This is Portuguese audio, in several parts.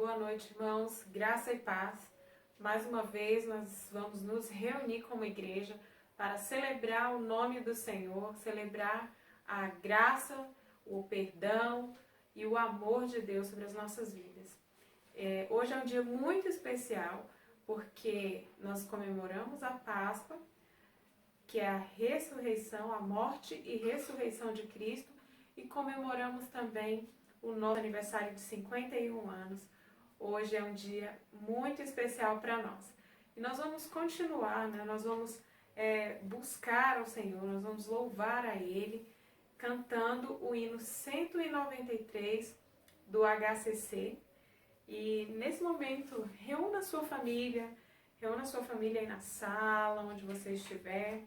Boa noite, irmãos. Graça e paz. Mais uma vez nós vamos nos reunir como igreja para celebrar o nome do Senhor, celebrar a graça, o perdão e o amor de Deus sobre as nossas vidas. Hoje é um dia muito especial porque nós comemoramos a Páscoa, que é a ressurreição, a morte e ressurreição de Cristo, e comemoramos também o nosso aniversário de 51 anos. Hoje é um dia muito especial para nós. E nós vamos continuar, nós vamos buscar ao Senhor, nós vamos louvar a Ele, cantando o hino 193 do HCC. E nesse momento, reúna a sua família aí na sala, onde você estiver,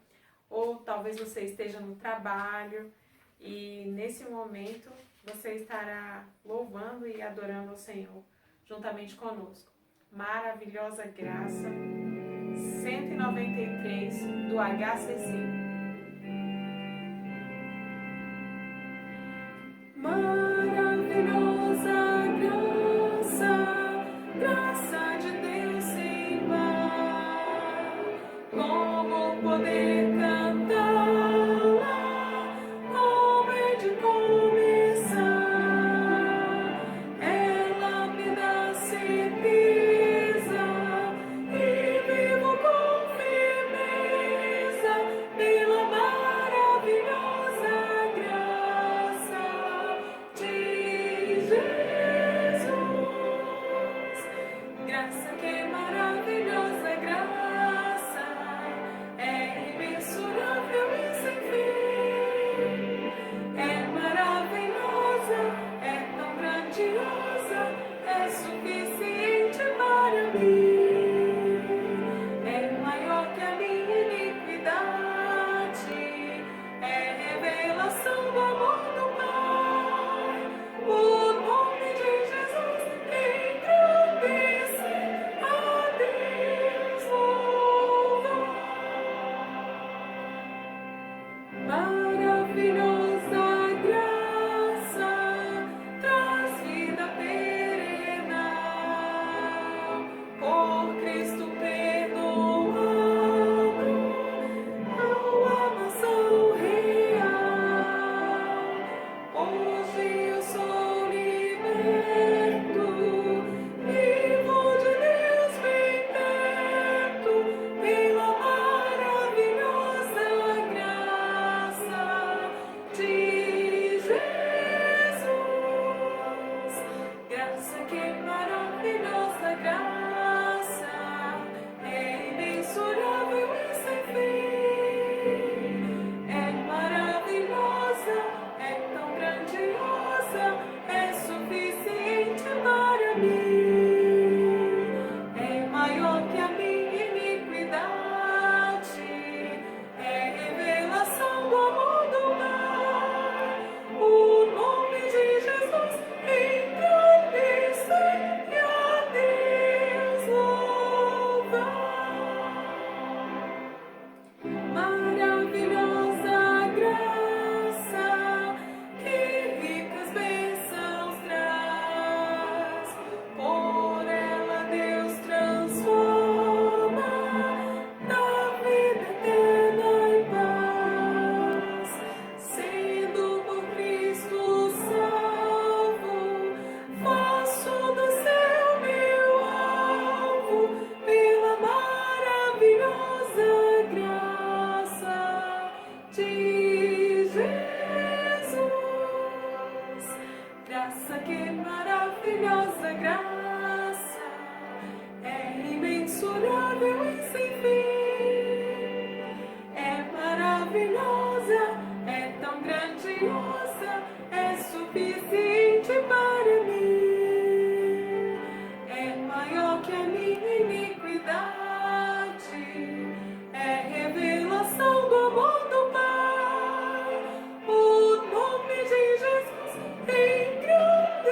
ou talvez você esteja no trabalho, e nesse momento você estará louvando e adorando ao Senhor juntamente conosco. Maravilhosa Graça, 193 do HCC. Maravilhosa graça, graça de Deus sem par, como poder cantá-la, como é de começar, ela me dá certeza e vivo com firmeza pela maravilhosa graça de Jesus. Graça que é maravilhosa, graça é imensurável e sem fim. É maravilhosa, é tão grandiosa, é suficiente para mim. É maior que a minha iniquidade, é revelação do amor do Pai. O nome de Jesus engrandece, a Deus louvar. Maravilhosa graça traz vida perena, por Cristo perdoado, a mansão real. Hoje eu sou liberto, vivo de Deus bem perto, pela maravilhosa graça de Jesus. Graça que é maravilhosa, graça é imensurável e sem fim. É maravilhosa, é tão grandiosa, é suficiente para mim. É maior que a minha iniquidade, é revelação do amor do Pai. O nome de Jesus engrandece e a Deus louvar. Maravilhosa graça, que ricas bênçãos traz, por ela Deus transforma, dá vida eterna em paz. Sendo por Cristo salvo, faço do céu meu alvo, pela maravilhosa graça de Jesus. Graça que é maravilhosa, graça é imensurável e sem fim. É maravilhosa, é tão grandiosa, é suficiente para mim. É maior que a minha iniquidade, é revelação do amor do Pai. O nome de Jesus engrandece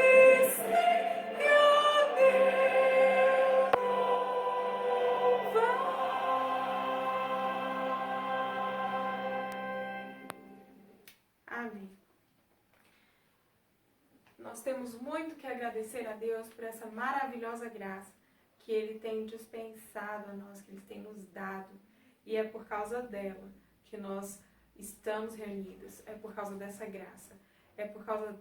e a Deus louvar. Amém. Nós temos muito que agradecer a Deus por essa maravilhosa graça que Ele tem dispensado a nós, que Ele tem nos dado. E é por causa dela que nós estamos reunidos, é por causa dessa graça, é por causa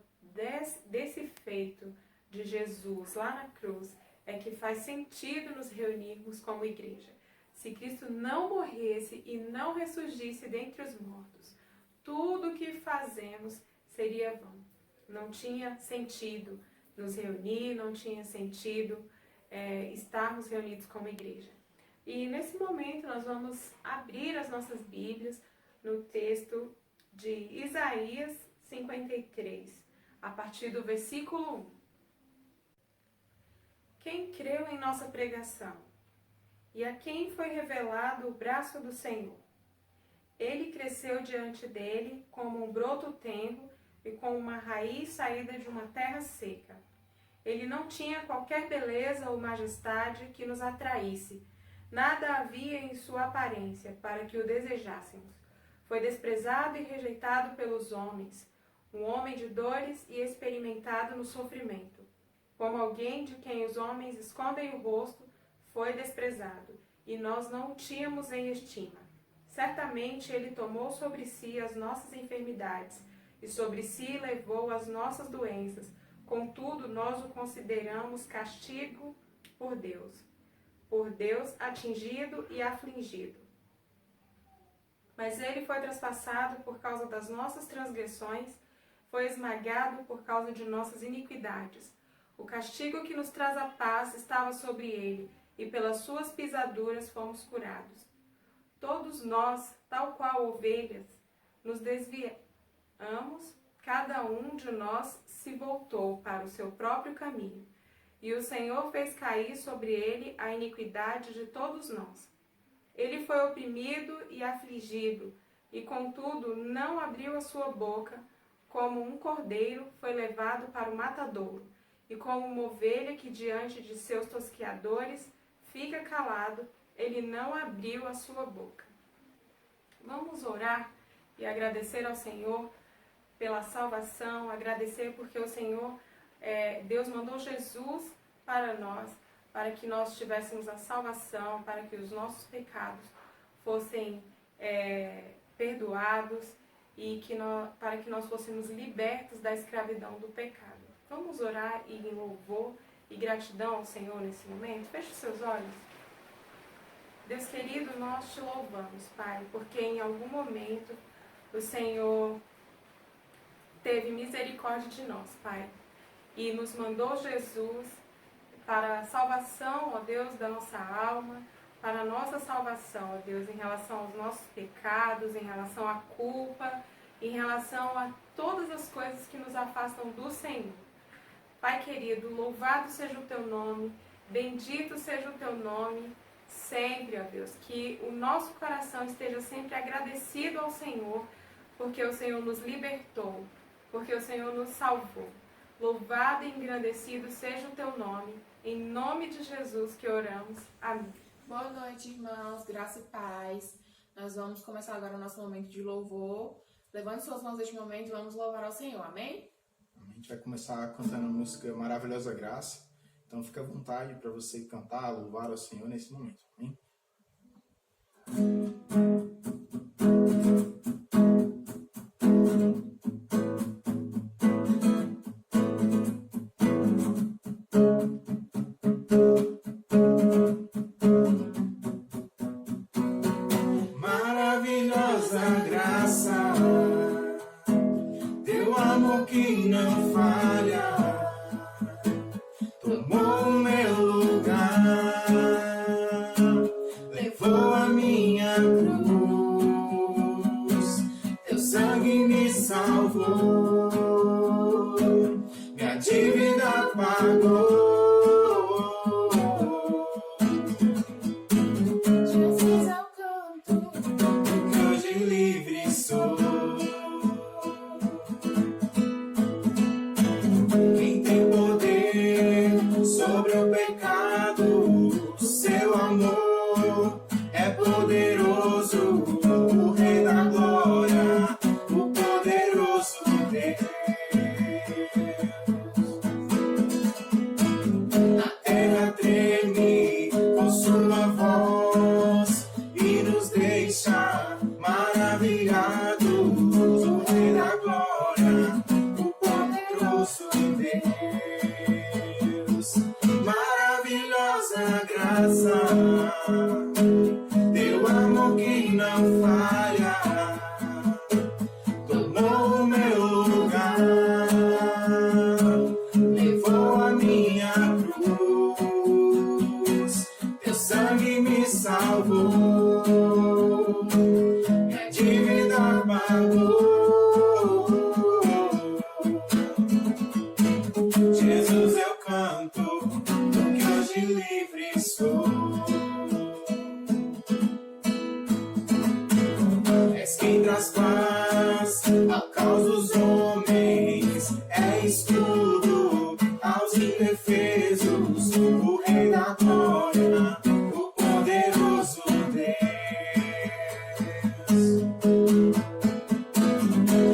desse feito de Jesus lá na cruz, é que faz sentido nos reunirmos como igreja. Se Cristo não morresse e não ressurgisse dentre os mortos, tudo o que fazemos seria vão. Não tinha sentido nos reunir, não tinha sentido estarmos reunidos como igreja. E nesse momento nós vamos abrir as nossas Bíblias no texto de Isaías 53, a partir do versículo 1. Quem creu em nossa pregação e a quem foi revelado o braço do Senhor? Ele cresceu diante dele como um broto tenro e como uma raiz saída de uma terra seca. Ele não tinha qualquer beleza ou majestade que nos atraísse. Nada havia em sua aparência para que o desejássemos. Foi desprezado e rejeitado pelos homens, um homem de dores e experimentado no sofrimento. Como alguém de quem os homens escondem o rosto, foi desprezado, e nós não o tínhamos em estima. Certamente ele tomou sobre si as nossas enfermidades, e sobre si levou as nossas doenças. Contudo, nós o consideramos castigo por Deus atingido e afligido. Mas ele foi traspassado por causa das nossas transgressões, foi esmagado por causa de nossas iniquidades. O castigo que nos traz a paz estava sobre ele, e pelas suas pisaduras fomos curados. Todos nós, tal qual ovelhas, nos desviamos, cada um de nós se voltou para o seu próprio caminho, e o Senhor fez cair sobre ele a iniquidade de todos nós. Ele foi oprimido e afligido, e contudo não abriu a sua boca. Como um cordeiro foi levado para o matadouro, e como uma ovelha que diante de seus tosqueadores fica calado, ele não abriu a sua boca. Vamos orar e agradecer ao Senhor pela salvação, agradecer porque o Senhor, Deus mandou Jesus para nós, para que nós tivéssemos a salvação, para que os nossos pecados fossem perdoados e para que nós fôssemos libertos da escravidão do pecado. Vamos orar em louvor e gratidão ao Senhor nesse momento? Feche os seus olhos. Deus querido, nós te louvamos, Pai, porque em algum momento o Senhor teve misericórdia de nós, Pai, e nos mandou Jesus para a salvação, ó Deus, da nossa alma, para a nossa salvação, ó Deus, em relação aos nossos pecados, em relação à culpa, em relação a todas as coisas que nos afastam do Senhor. Pai querido, louvado seja o teu nome, bendito seja o teu nome, sempre, ó Deus, que o nosso coração esteja sempre agradecido ao Senhor, porque o Senhor nos libertou, porque o Senhor nos salvou. Louvado e engrandecido seja o teu nome, em nome de Jesus que oramos. Amém. Boa noite, irmãos, graça e paz. Nós vamos começar agora o nosso momento de louvor. Levante suas mãos neste momento e vamos louvar ao Senhor, amém? A gente vai começar cantando a música Maravilhosa Graça. Então fica à vontade para você cantar, louvar ao Senhor nesse momento, amém? Maravilhosa graça, teu amor que não falha, tomou o meu lugar, levou a minha cruz, teu sangue me salvou, minha dívida pagou. Jesus eu canto, Que hoje livre sou. Quem tem poder sobre o pecado, seu amor é poderoso, o Rei da Glória, o poderoso Deus. escudo aos indefesos, o Rei da Glória, o poderoso Deus.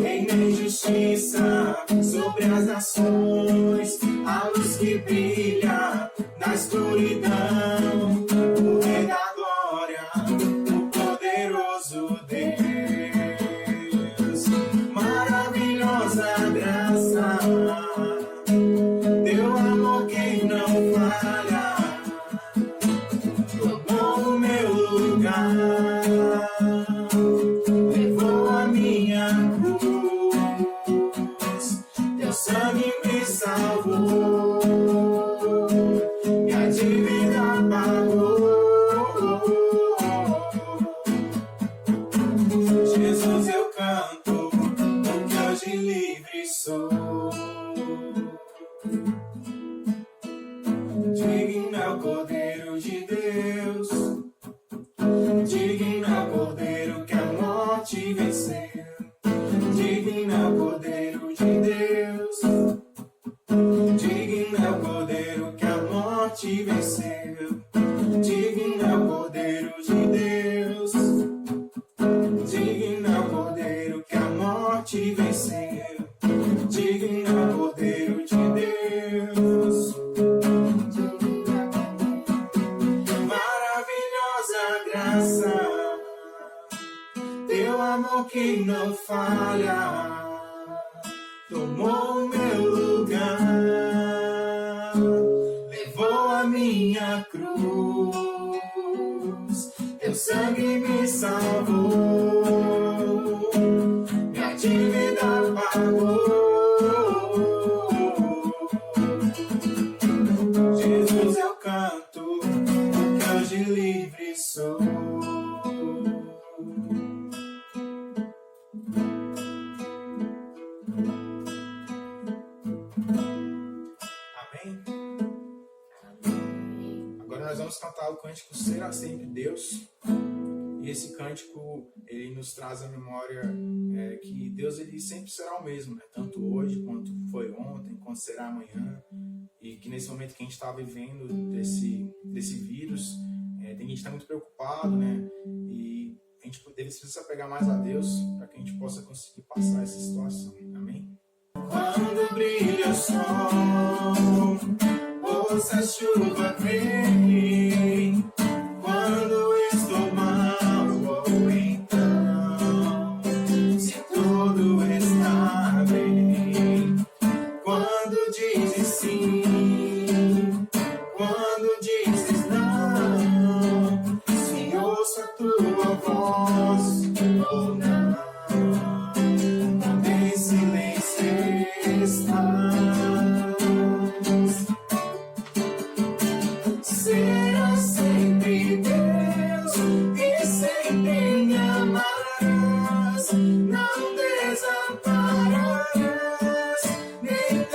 Reina em justiça sobre as nações, a luz que brilha na escuridão, o Rei da Glória, o poderoso Deus. Maravilhosa graça, teu amor que não falha, tomou o meu lugar, levou a minha cruz, teu sangue me salvou, minha dívida pagou. Jesus, eu canto, porque hoje livre sou. Digno é o Cordeiro de Deus, digno é o Cordeiro que a morte venceu. Digno é o Cordeiro de Deus, digno é o Cordeiro que a morte venceu. Digno é o Cordeiro de Deus, digno é o Cordeiro que a morte venceu. Digno é o Cordeiro de Deus. Maravilhosa graça, teu amor que não falha, tomou o meu lugar, levou a minha cruz, teu sangue me salvou, minha dívida pagou. Jesus, eu canto, porque hoje livre sou. Amém? Agora nós vamos cantar o cântico Será Sempre Deus. E esse cântico, ele nos traz a memória que Deus ele sempre será o mesmo, né? Tanto hoje, quanto foi ontem, quanto será amanhã. E que nesse momento que a gente está vivendo desse vírus, tem gente que está muito preocupado, né? E a gente precisa se apegar mais a Deus para que a gente possa conseguir passar essa situação. Amém? Quando brilha o sol, ouça a chuva vem. Quando estou mal, ou então, se tudo está bem. Quando dizes sim, quando dizes não, se ouço a tua voz ou não, em silêncio estás. Será sempre Deus e sempre me amarás, não desampararás, nem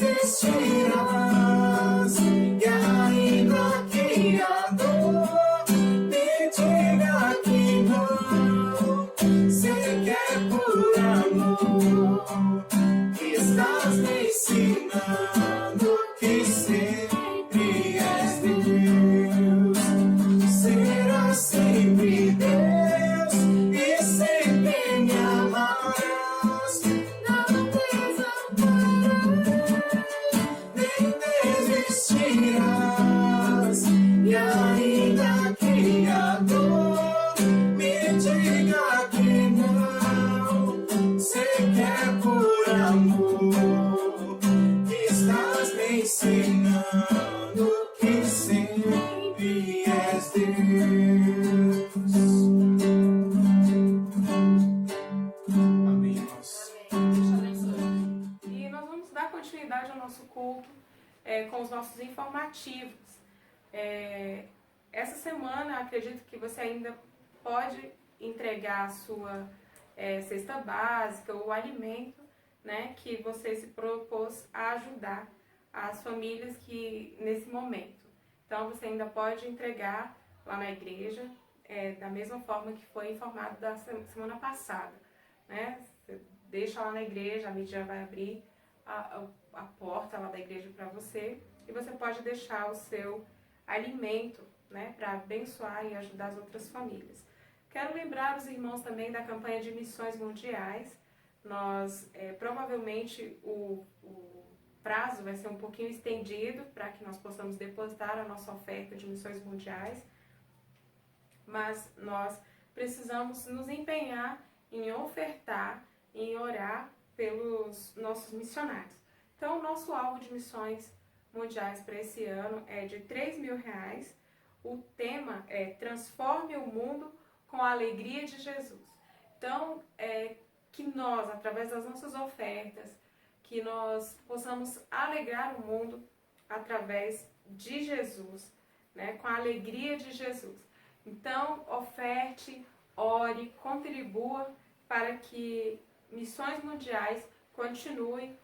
desistirás. E ainda que a dor me diga que não, sei que é por amor, estás me ensinando que sempre és Deus. Será sempre Deus e sempre me amarás, não desampararás, nem desistirás. E ainda que a dor me diga que não, sei que é por amor, estás me ensinando que sempre és Deus. Amém, irmãos. Deus te abençoe. E nós vamos dar continuidade ao nosso culto com os nossos informativos. Essa semana, acredito que você ainda pode entregar a sua cesta básica ou alimento, né, que você se propôs a ajudar as famílias que nesse momento. Então, você ainda pode entregar lá na igreja, da mesma forma que foi informado da semana passada, né? Você deixa lá na igreja, a mídia vai abrir a porta lá da igreja para você, e você pode deixar o seu alimento, né, para abençoar e ajudar as outras famílias. Quero lembrar os irmãos também da campanha de missões mundiais. Nós, provavelmente, o prazo vai ser um pouquinho estendido para que nós possamos depositar a nossa oferta de missões mundiais, mas nós precisamos nos empenhar em ofertar, em orar pelos nossos missionários. Então, o nosso alvo de missões mundiais para esse ano é de R$3.000. O tema é Transforme o Mundo com a Alegria de Jesus. Então, que nós, através das nossas ofertas, que nós possamos alegrar o mundo através de Jesus, né, com a alegria de Jesus. Então, oferte, ore, contribua para que Missões Mundiais continue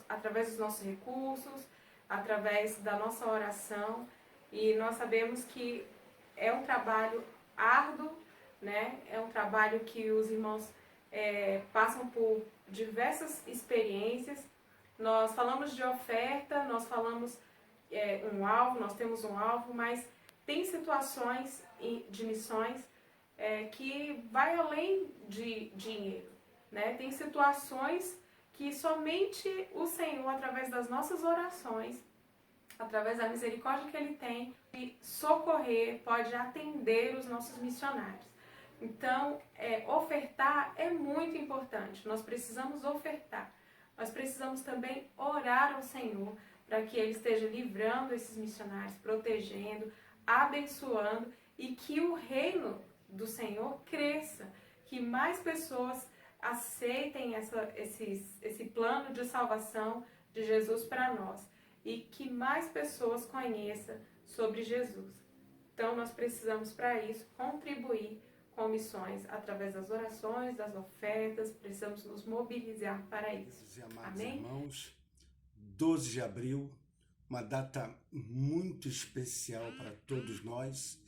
através dos nossos recursos, através da nossa oração, e nós sabemos que é um trabalho árduo, né? É um trabalho que os irmãos passam por diversas experiências. Nós falamos de oferta, nós falamos nós temos um alvo, mas tem situações de missões que vai além de dinheiro, né? Tem situações que somente o Senhor, através das nossas orações, através da misericórdia que Ele tem, de socorrer, pode atender os nossos missionários. Então, ofertar é muito importante. Nós precisamos ofertar. Nós precisamos também orar ao Senhor para que Ele esteja livrando esses missionários, protegendo, abençoando, e que o reino do Senhor cresça, que mais pessoas aceitem esse plano de salvação de Jesus para nós, e que mais pessoas conheçam sobre Jesus. Então, nós precisamos, para isso, contribuir com missões através das orações, das ofertas. Precisamos nos mobilizar para isso. Amém? Irmãos, 12 de abril, uma data muito especial para todos nós.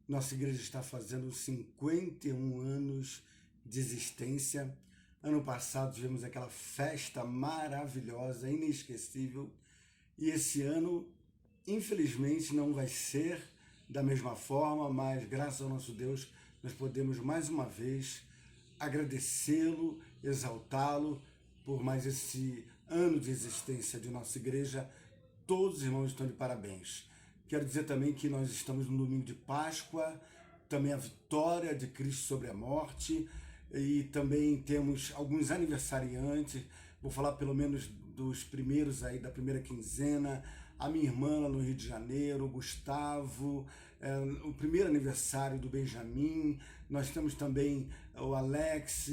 Nossa igreja está fazendo 51 anos de existência. Ano passado tivemos aquela festa maravilhosa, inesquecível, e esse ano, infelizmente, não vai ser da mesma forma, mas graças ao nosso Deus, nós podemos mais uma vez agradecê-lo, exaltá-lo por mais esse ano de existência de nossa igreja. Todos os irmãos estão de parabéns. Quero dizer também que nós estamos no domingo de Páscoa, também a vitória de Cristo sobre a morte, e também temos alguns aniversariantes. Vou falar pelo menos dos primeiros aí, da primeira quinzena, a minha irmã lá no Rio de Janeiro, o Gustavo, o primeiro aniversário do Benjamin. Nós temos também o Alex,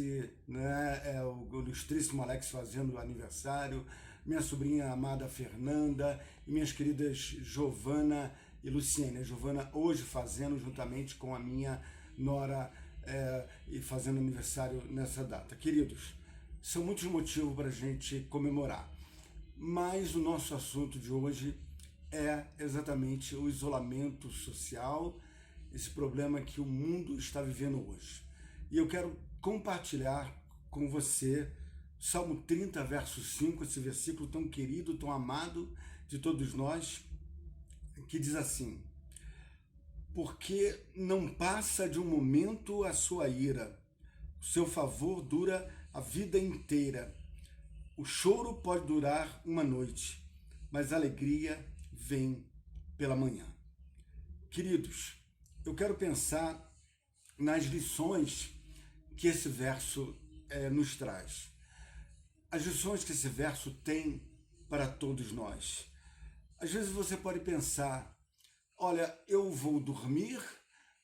né, o ilustríssimo Alex fazendo aniversário, minha sobrinha amada Fernanda e minhas queridas Giovana e Luciene. A Giovana hoje fazendo juntamente com a minha nora e fazendo aniversário nessa data. Queridos, são muitos motivos para a gente comemorar, mas o nosso assunto de hoje é exatamente o isolamento social, esse problema que o mundo está vivendo hoje. E eu quero compartilhar com você Salmo 30, verso 5, esse versículo tão querido, tão amado de todos nós, que diz assim: porque não passa de um momento a sua ira, o seu favor dura a vida inteira. O choro pode durar uma noite, mas a alegria vem pela manhã. Queridos, eu quero pensar nas lições que esse verso nos traz. As lições que esse verso tem para todos nós. Às vezes você pode pensar, olha, eu vou dormir,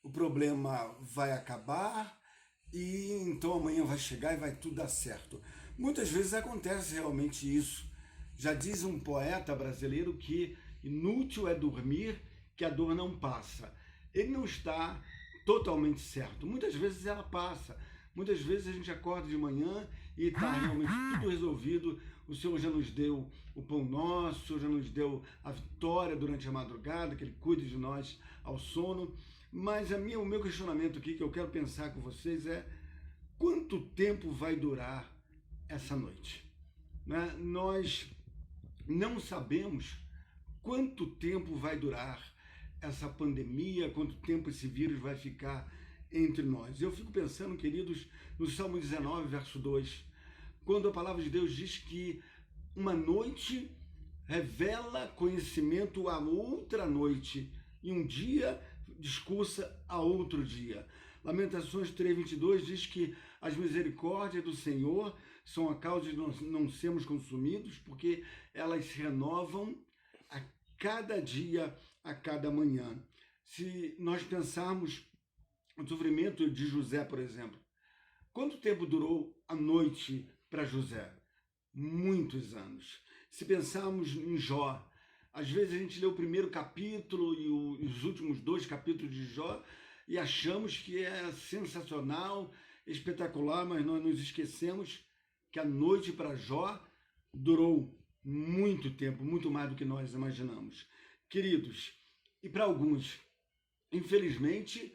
o problema vai acabar e então amanhã vai chegar e vai tudo dar certo. Muitas vezes acontece realmente isso. Já diz um poeta brasileiro que inútil é dormir, que a dor não passa. Ele não está totalmente certo. Muitas vezes ela passa. Muitas vezes a gente acorda de manhã e está realmente tudo resolvido. O Senhor já nos deu o pão nosso, o Senhor já nos deu a vitória durante a madrugada, que Ele cuide de nós ao sono. Mas o meu questionamento aqui, que eu quero pensar com vocês, é: quanto tempo vai durar essa noite? né? Nós não sabemos quanto tempo vai durar essa pandemia, quanto tempo esse vírus vai ficar entre nós. Eu fico pensando, queridos, no Salmo 19, verso 2, quando a palavra de Deus diz que uma noite revela conhecimento a outra noite e um dia discursa a outro dia. Lamentações 3:22 diz que as misericórdias do Senhor são a causa de nós não sermos consumidos, porque elas se renovam a cada dia, a cada manhã. Se nós pensarmos no sofrimento de José, por exemplo, quanto tempo durou a noite para José? Muitos anos. Se pensarmos em Jó, às vezes a gente lê o primeiro capítulo e os últimos 2 capítulos de Jó e achamos que é sensacional, espetacular, mas nós nos esquecemos que a noite para Jó durou muito tempo, muito mais do que nós imaginamos. Queridos, e para alguns, infelizmente,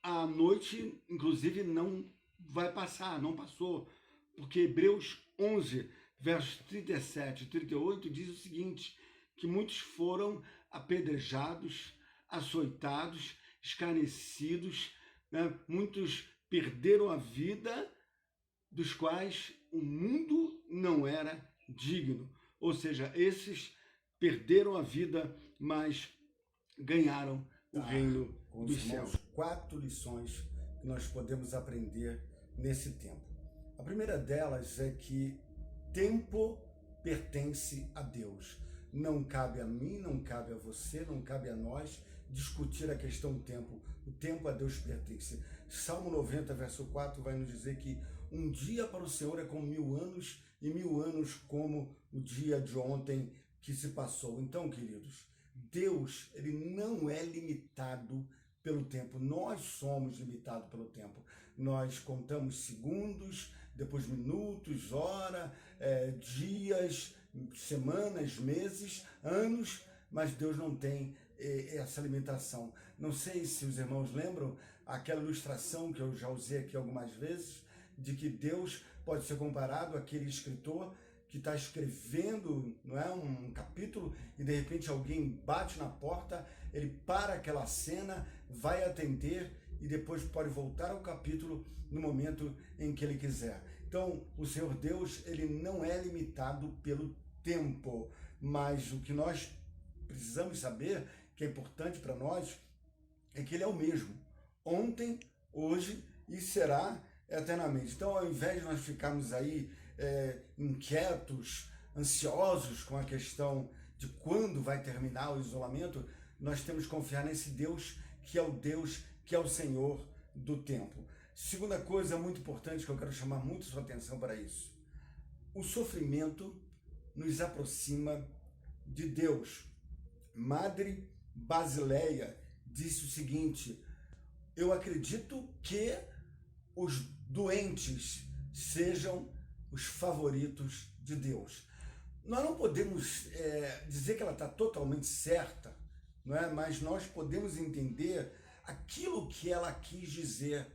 a noite, inclusive, não vai passar, não passou, porque Hebreus 11, versos 37 e 38 diz o seguinte, que muitos foram apedrejados, açoitados, escarnecidos, né? Muitos perderam a vida, dos quais o mundo não era digno. Ou seja, esses perderam a vida, mas ganharam o reino dos céus. 4 lições que nós podemos aprender nesse tempo. A primeira delas é que tempo pertence a Deus. Não cabe a mim, não cabe a você, não cabe a nós discutir a questão do tempo. O tempo a Deus pertence. Salmo 90, verso 4 vai nos dizer que um dia para o Senhor é como 1000 anos e 1000 anos como o dia de ontem que se passou. Então, queridos, Deus, ele não é limitado pelo tempo. Nós somos limitados pelo tempo. Nós contamos segundos, depois minutos, hora, dias, semanas, meses, anos, mas Deus não tem essa limitação. Não sei se os irmãos lembram aquela ilustração que eu já usei aqui algumas vezes, de que Deus pode ser comparado àquele escritor que está escrevendo, não é, um capítulo e de repente alguém bate na porta, ele para aquela cena, vai atender e depois pode voltar ao capítulo no momento em que ele quiser. Então, o Senhor Deus, ele não é limitado pelo tempo, mas o que nós precisamos saber, que é importante para nós, é que ele é o mesmo, ontem, hoje e será eternamente. Então, ao invés de nós ficarmos aí inquietos, ansiosos com a questão de quando vai terminar o isolamento, nós temos que confiar nesse Deus, que é o Senhor do tempo. Segunda coisa muito importante que eu quero chamar muito sua atenção para isso. O sofrimento nos aproxima de Deus. Madre Basileia disse o seguinte: eu acredito que os doentes sejam os favoritos de Deus. Nós não podemos dizer que ela está totalmente certa, não é? Mas nós podemos entender aquilo que ela quis dizer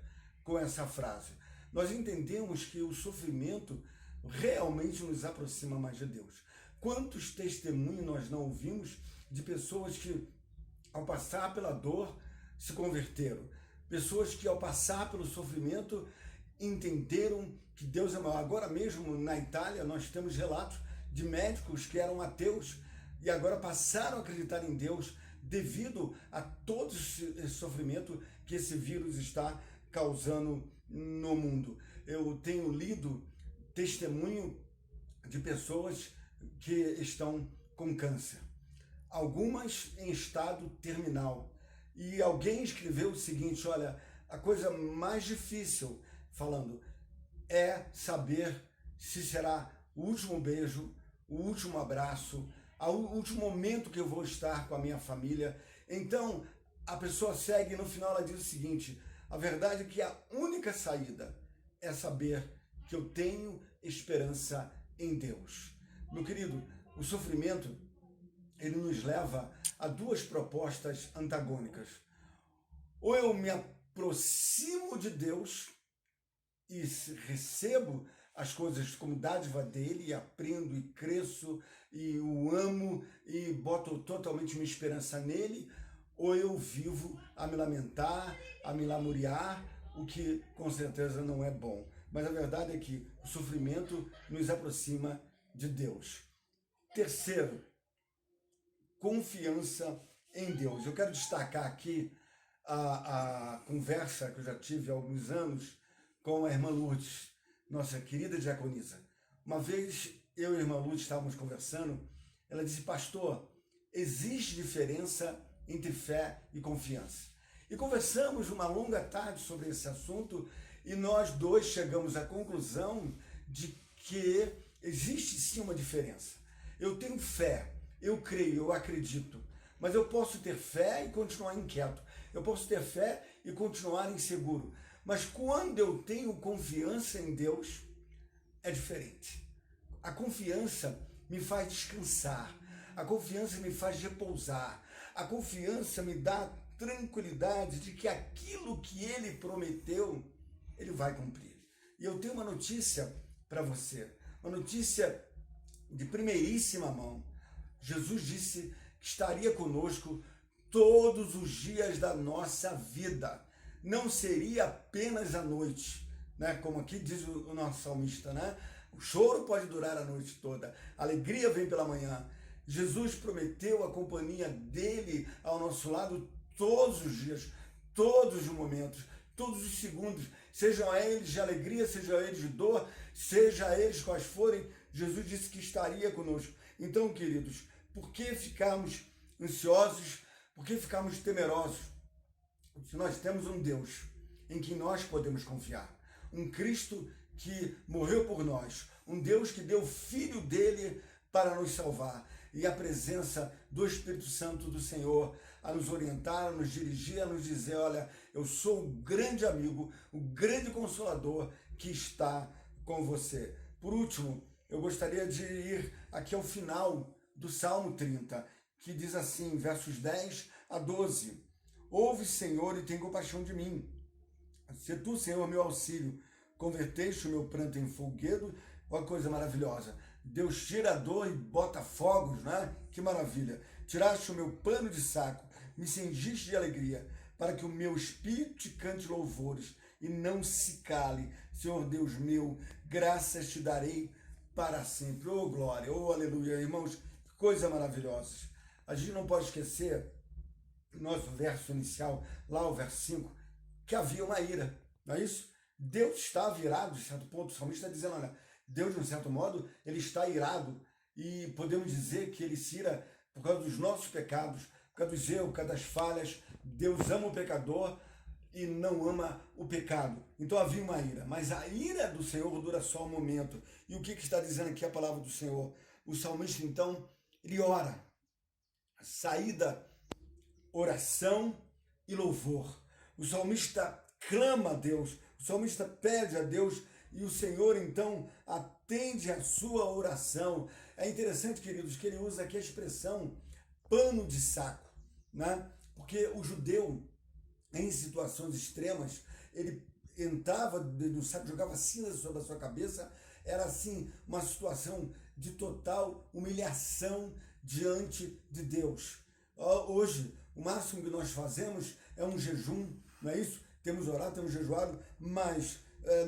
com essa frase. Nós entendemos que o sofrimento realmente nos aproxima mais de Deus. Quantos testemunhos nós não ouvimos de pessoas que, ao passar pela dor, se converteram? Pessoas que, ao passar pelo sofrimento, entenderam que Deus é maior. Agora mesmo, na Itália, nós temos relatos de médicos que eram ateus e agora passaram a acreditar em Deus devido a todo esse sofrimento que esse vírus está causando no mundo. Eu tenho lido testemunho de pessoas que estão com câncer, algumas em estado terminal. E alguém escreveu o seguinte: olha, a coisa mais difícil, falando, é saber se será o último beijo, o último abraço, o último momento que eu vou estar com a minha família. Então, a pessoa segue e no final ela diz o seguinte: a verdade é que a única saída é saber que eu tenho esperança em Deus. Meu querido, o sofrimento, ele nos leva a 2 propostas antagônicas. Ou eu me aproximo de Deus e recebo as coisas como dádiva dele e aprendo e cresço e o amo e boto totalmente minha esperança nele, ou eu vivo a me lamentar, a me lamuriar, o que com certeza não é bom. Mas a verdade é que o sofrimento nos aproxima de Deus. Terceiro, confiança em Deus. Eu quero destacar aqui a conversa que eu já tive há alguns anos com a irmã Lourdes, nossa querida diaconisa. Uma vez eu e a irmã Lourdes estávamos conversando, ela disse: pastor, existe diferença entre fé e confiança. E conversamos uma longa tarde sobre esse assunto e nós dois chegamos à conclusão de que existe sim uma diferença. Eu tenho fé, eu creio, eu acredito, mas eu posso ter fé e continuar inquieto. Eu posso ter fé e continuar inseguro. Mas quando eu tenho confiança em Deus, é diferente. A confiança me faz descansar. A confiança me faz repousar. A confiança me dá tranquilidade de que aquilo que Ele prometeu, Ele vai cumprir. E eu tenho uma notícia para você. Uma notícia de primeiríssima mão. Jesus disse que estaria conosco todos os dias da nossa vida. Não seria apenas à noite, né? Como aqui diz o nosso salmista, né? O choro pode durar a noite toda, a alegria vem pela manhã. Jesus prometeu a companhia dele ao nosso lado todos os dias, todos os momentos, todos os segundos, sejam eles de alegria, sejam eles de dor, sejam eles quais forem, Jesus disse que estaria conosco. Então, queridos, por que ficarmos ansiosos? Por que ficarmos temerosos? Se nós temos um Deus em quem nós podemos confiar, um Cristo que morreu por nós, um Deus que deu o Filho dele para nos salvar, e a presença do Espírito Santo do Senhor a nos orientar, a nos dirigir, a nos dizer: olha, eu sou o grande amigo, o grande consolador que está com você. Por último, eu gostaria de ir aqui ao final do Salmo 30, que diz assim, versos 10 a 12: ouve, Senhor, e tem compaixão de mim. Se tu, Senhor, meu auxílio, converteste o meu pranto em folguedo, uma coisa maravilhosa. Deus tira a dor e bota fogos, né? Que maravilha. Tiraste o meu pano de saco, me cingiste de alegria, para que o meu espírito te cante louvores e não se cale. Senhor Deus meu, graças te darei para sempre. Oh, glória, oh, aleluia. Irmãos, que coisa maravilhosa. A gente não pode esquecer, no nosso verso inicial, lá o verso 5, que havia uma ira, não é isso? Deus está irado, de certo ponto. O salmista está dizendo, olha, Deus, de um certo modo, ele está irado. E podemos dizer que ele se ira por causa dos nossos pecados, por causa dos erros, por causa das falhas. Deus ama o pecador e não ama o pecado. Então havia uma ira. Mas a ira do Senhor dura só um momento. E o que está dizendo aqui a palavra do Senhor? O salmista, então, ele ora. Saída, oração e louvor. O salmista clama a Deus. O salmista pede a Deus e o Senhor, então, atende a sua oração. É interessante, queridos, que ele usa aqui a expressão pano de saco, né? Porque o judeu, em situações extremas, ele entrava no saco, jogava cinza sobre a sua cabeça. Era, assim, uma situação de total humilhação diante de Deus. Hoje, o máximo que nós fazemos é um jejum, não é isso? Temos orado, temos jejuado, mas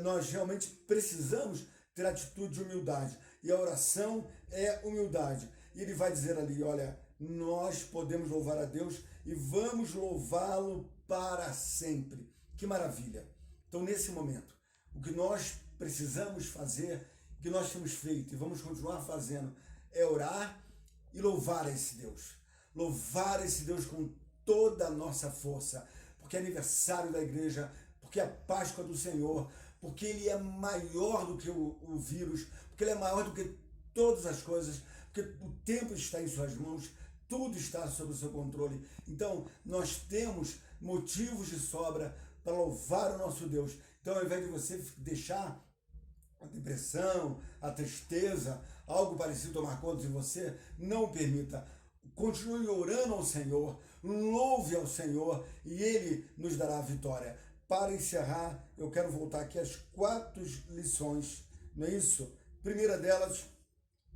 nós realmente precisamos ter atitude de humildade. E a oração é humildade. E ele vai dizer ali, olha, nós podemos louvar a Deus e vamos louvá-lo para sempre. Que maravilha! Então, nesse momento, o que nós precisamos fazer, o que nós temos feito e vamos continuar fazendo, é orar e louvar esse Deus. Louvar esse Deus com toda a nossa força, porque é aniversário da igreja, porque é a Páscoa do Senhor, porque Ele é maior do que o vírus, porque Ele é maior do que todas as coisas, porque o tempo está em suas mãos, tudo está sob o seu controle. Então, nós temos motivos de sobra para louvar o nosso Deus. Então, ao invés de você deixar a depressão, a tristeza, algo parecido tomar conta de você, não permita. Continue orando ao Senhor, louve ao Senhor e Ele nos dará a vitória. Para encerrar, eu quero voltar aqui às 4 lições não é isso? Primeira delas,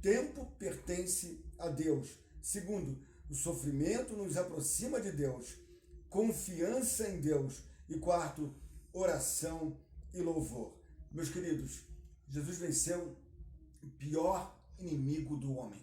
tempo pertence a Deus. Segundo, o sofrimento nos aproxima de Deus. Confiança em Deus. E quarto, oração e louvor. Meus queridos, Jesus venceu o pior inimigo do homem,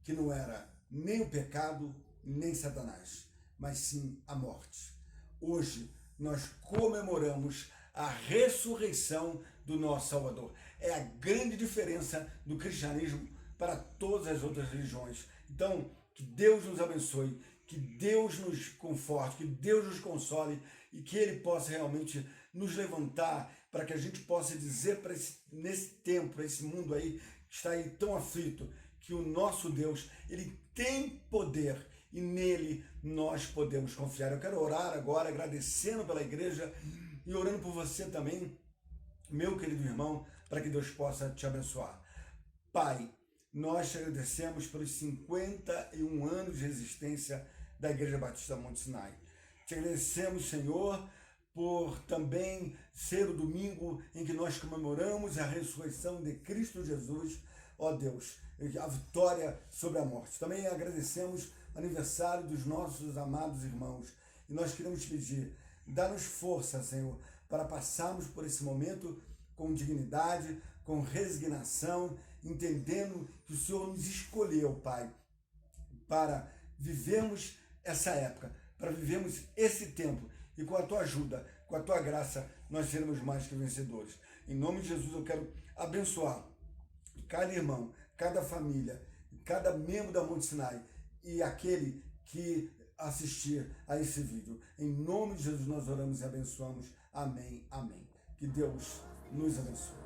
que não era nem o pecado, nem Satanás, mas sim a morte. Hoje nós comemoramos a ressurreição do nosso Salvador. É a grande diferença do cristianismo para todas as outras religiões. Então, que Deus nos abençoe, que Deus nos conforte, que Deus nos console e que Ele possa realmente nos levantar para que a gente possa dizer para nesse tempo, para esse mundo aí que está aí tão aflito, que o nosso Deus, Ele tem poder e nele nós podemos confiar. Eu quero orar agora agradecendo pela igreja e orando por você também, meu querido irmão, para que Deus possa te abençoar. Pai, nós te agradecemos pelos 51 anos de existência da Igreja Batista Monte Sinai. Te agradecemos, Senhor, por também ser o domingo em que nós comemoramos a ressurreição de Cristo Jesus, ó Deus, a vitória sobre a morte. Também agradecemos o aniversário dos nossos amados irmãos. E nós queremos te pedir, dá-nos força, Senhor, para passarmos por esse momento com dignidade, com resignação, entendendo que o Senhor nos escolheu, Pai, para vivermos essa época, para vivermos esse tempo. E com a tua ajuda, com a tua graça, nós seremos mais que vencedores. Em nome de Jesus, eu quero abençoar cada irmão, cada família, cada membro da Monte Sinai e aquele que assistir a esse vídeo. Em nome de Jesus, nós oramos e abençoamos. Amém, amém. Que Deus nos abençoe.